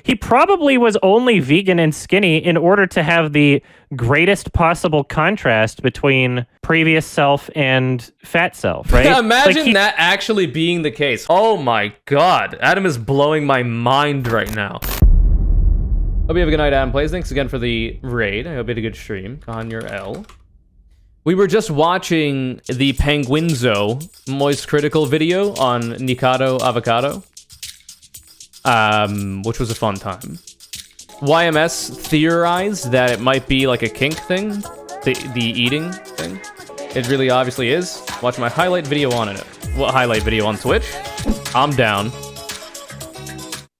He probably was only vegan and skinny in order to have the greatest possible contrast between previous self and fat self, right? Imagine that actually being the case. Oh my god. Adam is blowing my mind right now. Hope you have a good night, Adam Plays. Thanks again for the raid. I hope you had a good stream. On your L. We were just watching the Penguinzo Moist Critical video on Nikocado Avocado. Which was a fun time. YMS theorized that it might be like a kink thing, the eating thing. It really obviously is. Watch my highlight video on it. What highlight video on Twitch? I'm down.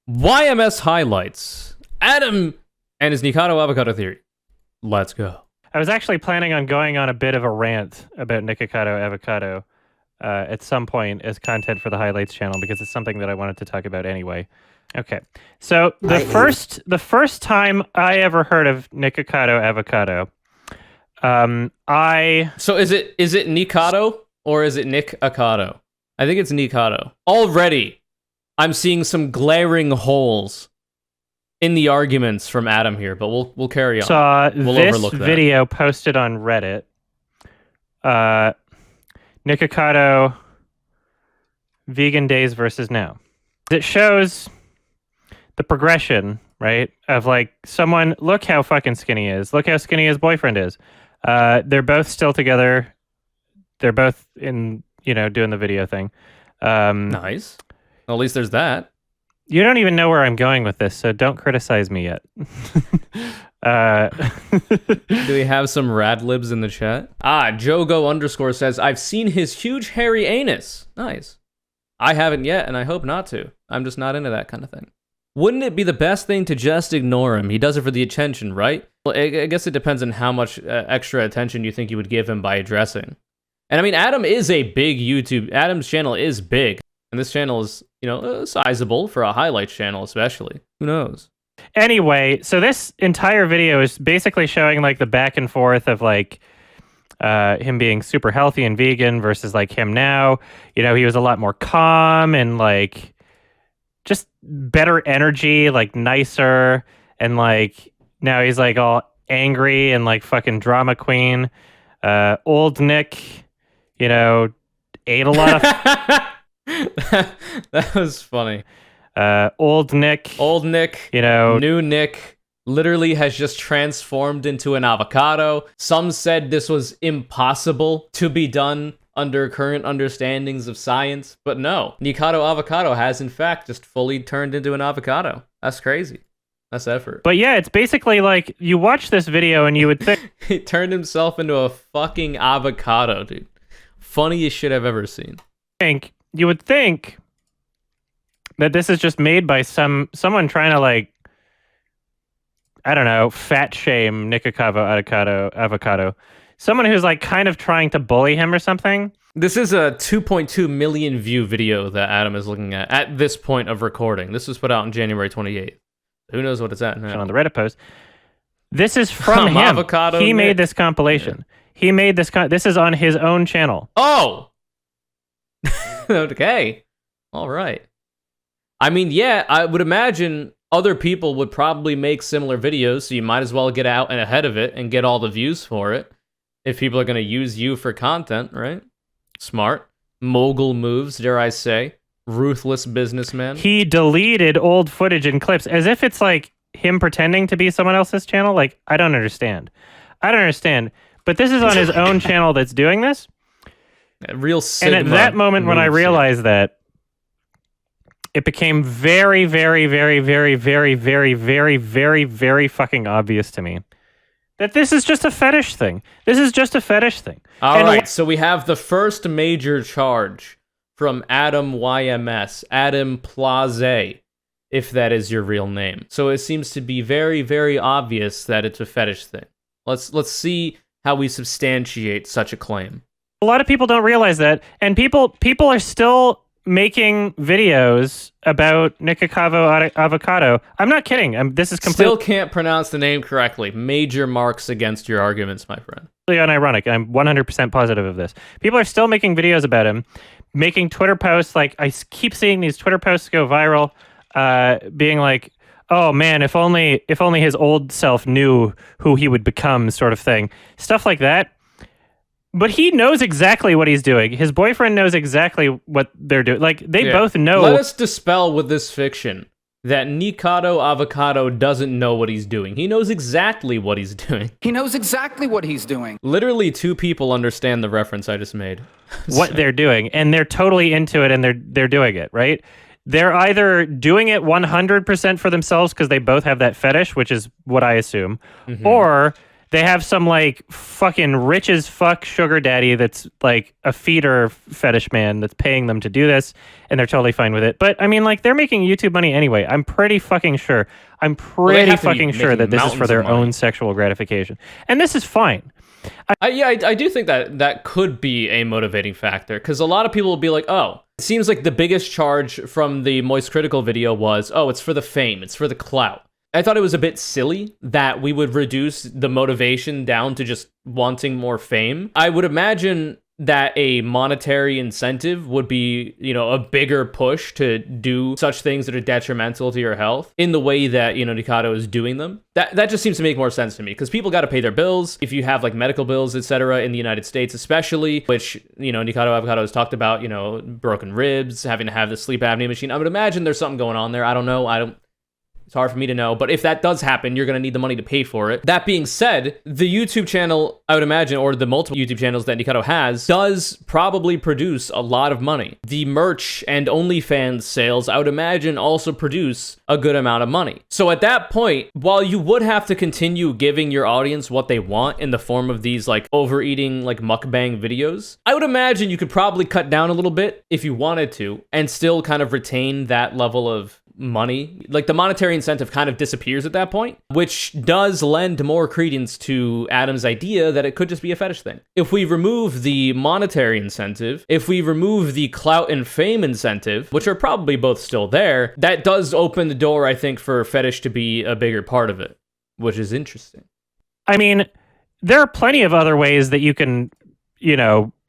YMS highlights. Adam and his Nikocado Avocado theory. Let's go. I was actually planning on going on a bit of a rant about Nikocado Avocado at some point as content for the highlights channel because it's something that I wanted to talk about anyway. Okay, so the first time I ever heard of Nikocado Avocado, So is it Nikocado or is it Nikocado? I think it's Nikocado. Already, I'm seeing some glaring holes in the arguments from Adam here, but we'll carry on. Saw we'll this overlook that. video posted on Reddit. Nikocado vegan days versus now. It shows the progression, right? Of like someone, look how fucking skinny he is. Look how skinny his boyfriend is. They're both still together. They're both in, doing the video thing. Nice. Well, at least there's that. You don't even know where I'm going with this, so don't criticize me yet. Do we have some rad libs in the chat? Jogo_ says, I've seen his huge hairy anus. Nice. I haven't yet, and I hope not to. I'm just not into that kind of thing. Wouldn't it be the best thing to just ignore him? He does it for the attention, right? Well, I guess it depends on how much extra attention you think you would give him by addressing. And I mean, Adam is a big Adam's channel is big. And this channel is, sizable for a highlights channel, especially. Who knows? Anyway, so this entire video is basically showing like the back and forth of like him being super healthy and vegan versus like him now. He was a lot more calm and like just better energy, like nicer, and like now he's like all angry and like fucking drama queen. Old Nick, ate a lot of that was funny. Old Nick, new Nick literally has just transformed into an avocado. Some said this was impossible to be done under current understandings of science, but no, Nikocado Avocado has in fact just fully turned into an avocado. That's crazy. That's effort. But yeah, it's basically like you watch this video and you would think he turned himself into a fucking avocado, dude. Funniest shit I've ever seen. You would think that this is just made by someone trying to like, I don't know, fat shame Nikocado Avocado. Someone who's like kind of trying to bully him or something. This is a 2.2 million view video that Adam is looking at this point of recording. This was put out on January 28th. Who knows what it's at now? On the Reddit post. This is from him. Avocado he Nick. made this compilation. Yeah. He made this. This is on his own channel. Oh! Okay. All right. I mean, yeah, I would imagine other people would probably make similar videos, so you might as well get out and ahead of it and get all the views for it. If people are going to use you for content, right? Smart. Mogul moves, dare I say. Ruthless businessman. He deleted old footage and clips as if it's like him pretending to be someone else's channel. Like, I don't understand. But this is on his own channel that's doing this. Real Sigma. And at that moment when I realized that, it became very, very, very, very, very, very, very, very, very fucking obvious to me that this is just a fetish thing. All right, so we have the first major charge from Adam YMS, Adam Plaze, if that is your real name. So it seems to be very, very obvious that it's a fetish thing. Let's see how we substantiate such a claim. A lot of people don't realize that, and people are still making videos about Nikocado Avocado. I'm not kidding. This is completely... Still can't pronounce the name correctly. Major marks against your arguments, my friend. Unironic. I'm 100% positive of this. People are still making videos about him, making Twitter posts. Like, I keep seeing these Twitter posts go viral, being like, oh man, if only his old self knew who he would become, sort of thing. Stuff like that. But he knows exactly what he's doing. His boyfriend knows exactly what they're doing. Like, they both know. Let us dispel with this fiction that Nikocado Avocado doesn't know what he's doing. He knows exactly what he's doing. He knows exactly what he's doing. Literally 2 people understand the reference I just made. What they're doing, and they're totally into it, and they're doing it, right? They're either doing it 100% for themselves because they both have that fetish, which is what I assume, or they have some like fucking rich as fuck sugar daddy that's like a feeder fetish man that's paying them to do this, and they're totally fine with it. But I mean, like, they're making YouTube money anyway. I'm pretty fucking sure. I'm pretty fucking sure that this is for their own sexual gratification, and this is fine. I do think that could be a motivating factor, because a lot of people will be like, oh, it seems like the biggest charge from the Moist Critical video was, oh, it's for the fame, it's for the clout. I thought it was a bit silly that we would reduce the motivation down to just wanting more fame. I would imagine that a monetary incentive would be, a bigger push to do such things that are detrimental to your health in the way that, Nikocado is doing them. That just seems to make more sense to me, because people got to pay their bills. If you have like medical bills, etc., in the United States especially, which, Nikocado Avocado has talked about, broken ribs, having to have the sleep apnea machine. I would imagine there's something going on there. I don't know. It's hard for me to know, but if that does happen, you're going to need the money to pay for it. That being said, the YouTube channel, I would imagine, or the multiple YouTube channels that Nikocado has, does probably produce a lot of money. The merch and OnlyFans sales, I would imagine, also produce a good amount of money. So at that point, while you would have to continue giving your audience what they want in the form of these like overeating, like mukbang videos, I would imagine you could probably cut down a little bit if you wanted to and still kind of retain that level of money. Like, the monetary incentive kind of disappears at that point, which does lend more credence to Adam's idea that it could just be a fetish thing. If we remove the monetary incentive, if we remove the clout and fame incentive, which are probably both still there, that does open the door, I think, for fetish to be a bigger part of it, which is interesting. I mean, there are plenty of other ways that you can,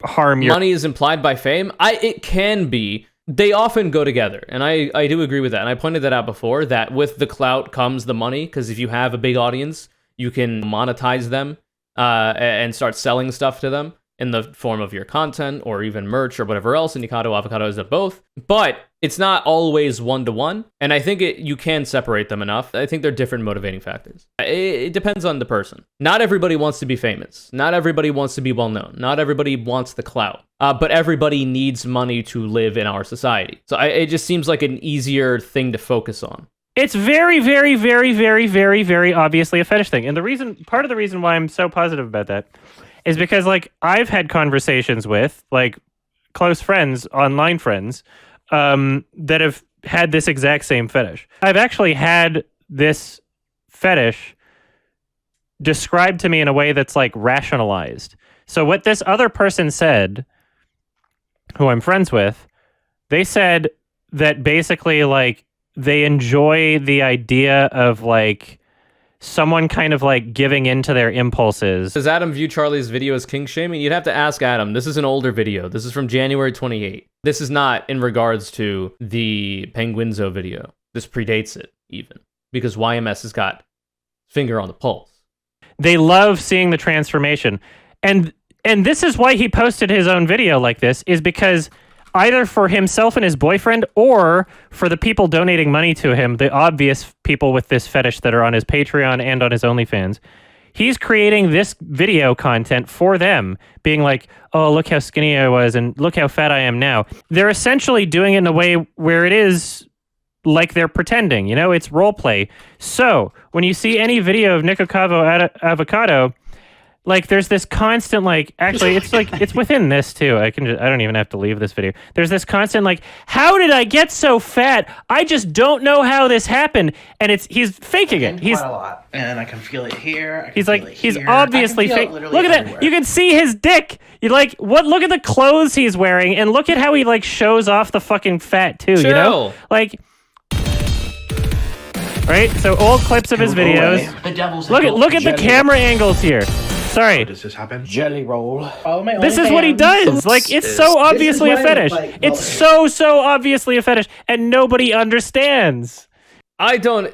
harm your... Money is implied by fame? It can be. They often go together, and I do agree with that. And I pointed that out before, that with the clout comes the money, because if you have a big audience, you can monetize them and start selling stuff to them in the form of your content or even merch or whatever else. And Nikocado Avocado is both. But it's not always one-to-one, and I think you can separate them enough. I think they're different motivating factors. It depends on the person. Not everybody wants to be famous. Not everybody wants to be well-known. Not everybody wants the clout. But everybody needs money to live in our society. So it just seems like an easier thing to focus on. It's very, very, very, very, very, very obviously a fetish thing. And part of the reason why I'm so positive about that is because, like, I've had conversations with, like, close friends, online friends, that have had this exact same fetish. I've actually had this fetish described to me in a way that's, like, rationalized. So what this other person said, who I'm friends with, they said that basically, like, they enjoy the idea of, like, someone kind of like giving into their impulses. Does Adam view Charlie's video as kink shaming? You'd have to ask Adam. This is an older video. This is from January 28. This is not in regards to the Penguinzo video. This predates it, even, because YMS has got finger on the pulse. They love seeing the transformation. And this is why he posted his own video like this, is because either for himself and his boyfriend, or for the people donating money to him, the obvious people with this fetish that are on his Patreon and on his OnlyFans, he's creating this video content for them, being like, oh, look how skinny I was, and look how fat I am now. They're essentially doing it in a way where it is like they're pretending, it's role play. So when you see any video of Nikocado Avocado, like, there's this constant, like, actually, it's like, it's within this too. I don't even have to leave this video. There's this constant, like, how did I get so fat? I just don't know how this happened. And he's faking it. He's quite a lot. And I can feel it here. He's obviously fake. Look at that. You can see his dick. Look at the clothes he's wearing, and look at how he, like, shows off the fucking fat too, Chill. Like, right? So old clips of his videos. Look at the camera angles here. Sorry. How does this happen? Jelly roll. This is what he does. Like, it's so obviously a fetish. It's so obviously a fetish, and nobody understands. I don't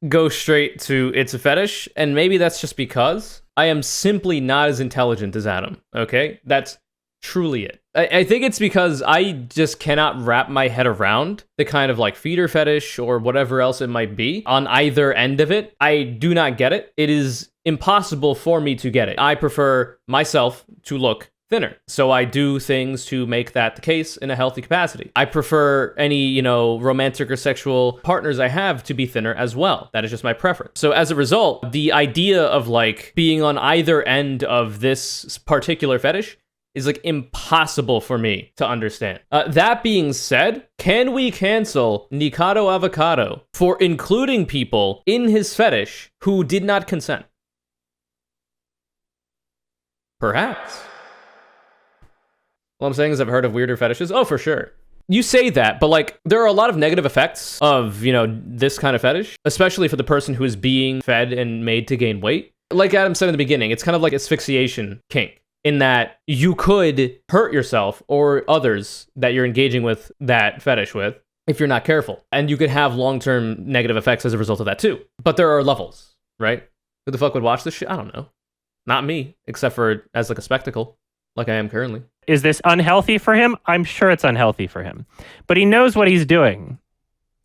go straight to it's a fetish, and maybe that's just because I am simply not as intelligent as Adam, okay? That's truly it. I think it's because I just cannot wrap my head around the kind of like feeder fetish or whatever else it might be on either end of it. I do not get it. It is impossible for me to get it. I prefer myself to look thinner. So I do things to make that the case in a healthy capacity. I prefer any, romantic or sexual partners I have to be thinner as well. That is just my preference. So as a result, the idea of like being on either end of this particular fetish is like impossible for me to understand. That being said, can we cancel Nikocado Avocado for including people in his fetish who did not consent? Perhaps. All I'm saying is I've heard of weirder fetishes. Oh, for sure. You say that, but like there are a lot of negative effects of, this kind of fetish, especially for the person who is being fed and made to gain weight. Like Adam said in the beginning, it's kind of like asphyxiation kink, in that you could hurt yourself or others that you're engaging with that fetish with if you're not careful. And you could have long-term negative effects as a result of that too. But there are levels, right? Who the fuck would watch this shit? I don't know. Not me, except for as like a spectacle, like I am currently. Is this unhealthy for him? I'm sure it's unhealthy for him. But he knows what he's doing.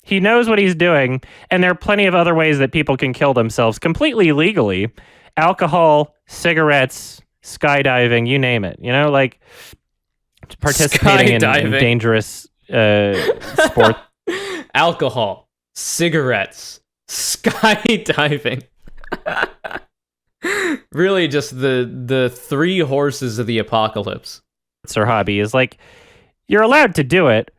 He knows what he's doing, and there are plenty of other ways that people can kill themselves completely legally. Alcohol, cigarettes, skydiving, you name it. Like participating in dangerous sport. Alcohol, cigarettes, skydiving. Really just the three horses of the apocalypse. It's her hobby is like, you're allowed to do it.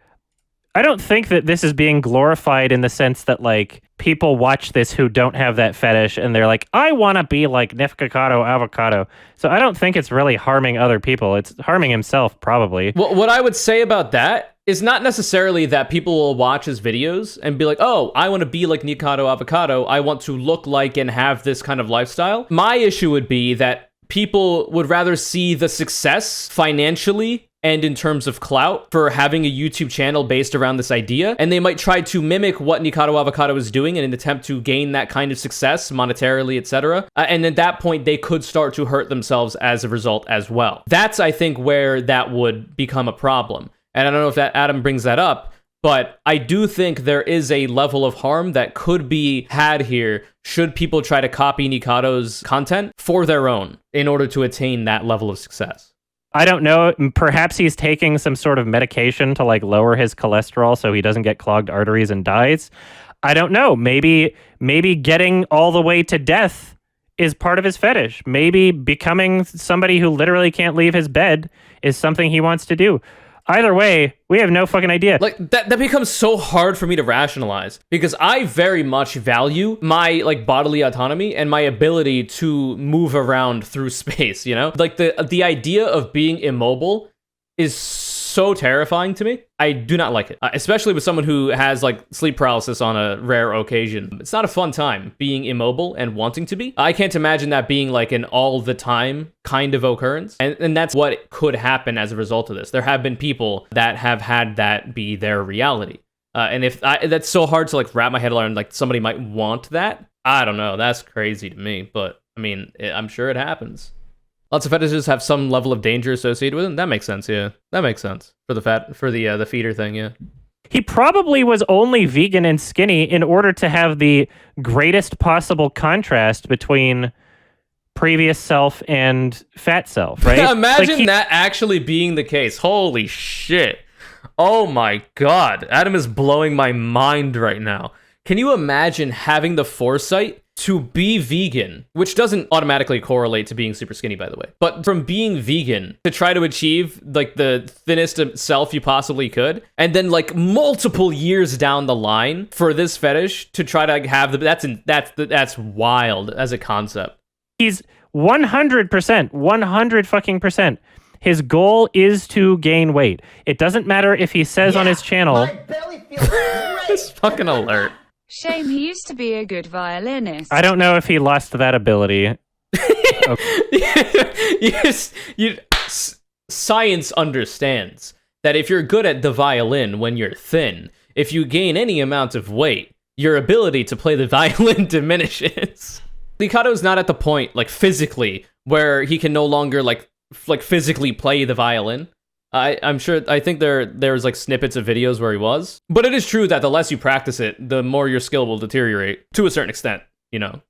I don't think that this is being glorified in the sense that like people watch this who don't have that fetish and they're like, I want to be like Nikocado Avocado. So I don't think it's really harming other people. It's harming himself probably. Well, what I would say about that is not necessarily that people will watch his videos and be like, oh, I want to be like Nikocado Avocado. I want to look like and have this kind of lifestyle. My issue would be that people would rather see the success financially and in terms of clout for having a YouTube channel based around this idea. And they might try to mimic what Nikocado Avocado is doing in an attempt to gain that kind of success monetarily, etc. And at that point, they could start to hurt themselves as a result as well. That's, I think, where that would become a problem. And I don't know if that Adam brings that up, but I do think there is a level of harm that could be had here should people try to copy Nikocado's content for their own in order to attain that level of success. I don't know. Perhaps he's taking some sort of medication to like lower his cholesterol so he doesn't get clogged arteries and dies. I don't know. Maybe getting all the way to death is part of his fetish. Maybe becoming somebody who literally can't leave his bed is something he wants to do. Either way, we have no fucking idea. Like that becomes so hard for me to rationalize because I very much value my like bodily autonomy and my ability to move around through space, Like the idea of being immobile is so terrifying to me. I do not like it, especially with someone who has like sleep paralysis on a rare occasion. It's not a fun time being immobile and wanting to be. I can't imagine that being like an all the time kind of occurrence. And that's what could happen as a result of this. There have been people that have had that be their reality. And that's so hard to like wrap my head around, like somebody might want that. I don't know. That's crazy to me, but I mean, I'm sure it happens. Lots of fetishes have some level of danger associated with them. That makes sense, yeah. That makes sense for the feeder thing, yeah. He probably was only vegan and skinny in order to have the greatest possible contrast between previous self and fat self, right? Imagine that actually being the case. Holy shit. Oh my god. Adam is blowing my mind right now. Can you imagine having the foresight to be vegan, which doesn't automatically correlate to being super skinny, by the way, but from being vegan to try to achieve like the thinnest self you possibly could, and then like multiple years down the line for this fetish to try to have that's wild as a concept. He's 100%, 100% his goal is to gain weight. It doesn't matter if he says on his channel, my belly feels great. It's fucking alert. Shame he used to be a good violinist. I don't know if he lost that ability. Yes, science understands that if you're good at the violin when you're thin, if you gain any amount of weight, your ability to play the violin diminishes. Nikocado's not at the point, like, physically, where he can no longer, like physically play the violin. I think there's like snippets of videos where he was. But it is true that the less you practice it, the more your skill will deteriorate to a certain extent, you know.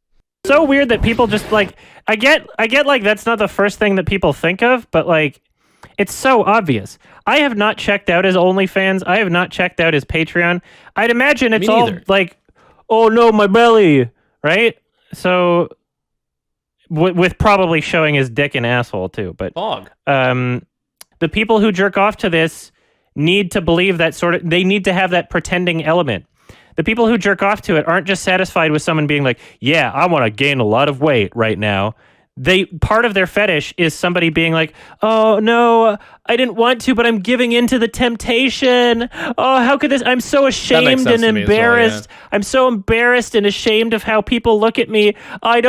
So weird that people just like I get like that's not the first thing that people think of, but like it's so obvious. I have not checked out his OnlyFans. I have not checked out his Patreon. I'd imagine it's all like, oh no, my belly, right? So with probably showing his dick and asshole too, but the people who jerk off to this need to believe that they need to have that pretending element. The people who jerk off to it aren't just satisfied with someone being like, yeah, I want to gain a lot of weight right now. Part of their fetish is somebody being like, oh no, I didn't want to, but I'm giving into the temptation. Oh, how could this? I'm so ashamed and embarrassed. Well, yeah. I'm so embarrassed and ashamed of how people look at me. I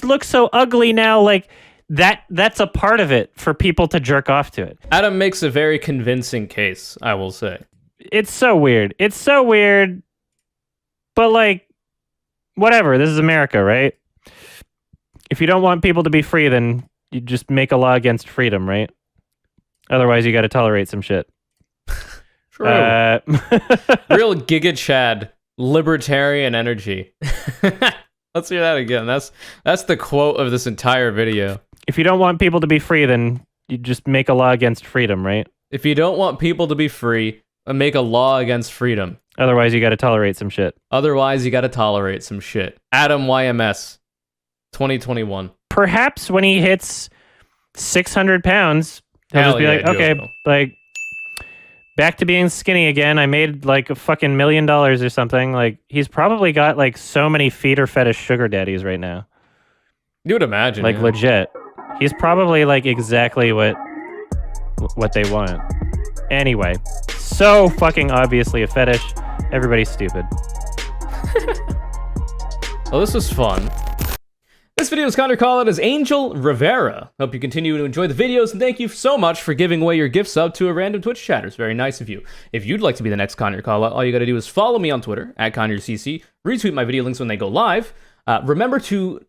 look so ugly now. Like, that's a part of it for people to jerk off to it. Adam makes a very convincing case, I will say. It's so weird. It's so weird. But like, whatever. This is America, right? If you don't want people to be free, then you just make a law against freedom, right? Otherwise, you got to tolerate some shit. True. Real Giga Chad libertarian energy. Let's hear that again. That's the quote of this entire video. If you don't want people to be free, then you just make a law against freedom, right? If you don't want people to be free, make a law against freedom. Otherwise, you got to tolerate some shit. Otherwise, you got to tolerate some shit. Adum YMS, 2021. Perhaps when he hits 600 pounds, he'll just be like, okay, like, back to being skinny again. I made like a fucking $1 million or something. Like, he's probably got like so many feeder fetish sugar daddies right now. You would imagine. Like, legit. He's probably like exactly what they want. Anyway, so fucking obviously a fetish. Everybody's stupid. Well, this was fun. This video's counter callout is Angel Rivera. Hope you continue to enjoy the videos, and thank you so much for giving away your gift sub to a random Twitch chatter. It's very nice of you. If you'd like to be the next counter callout, all you gotta do is follow me on Twitter, @ConyourCC, retweet my video links when they go live. Remember to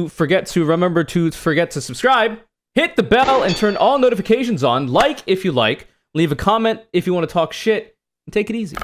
forget to subscribe, hit the bell, and turn all notifications on. Like if you like, leave a comment if you want to talk shit, and take it easy.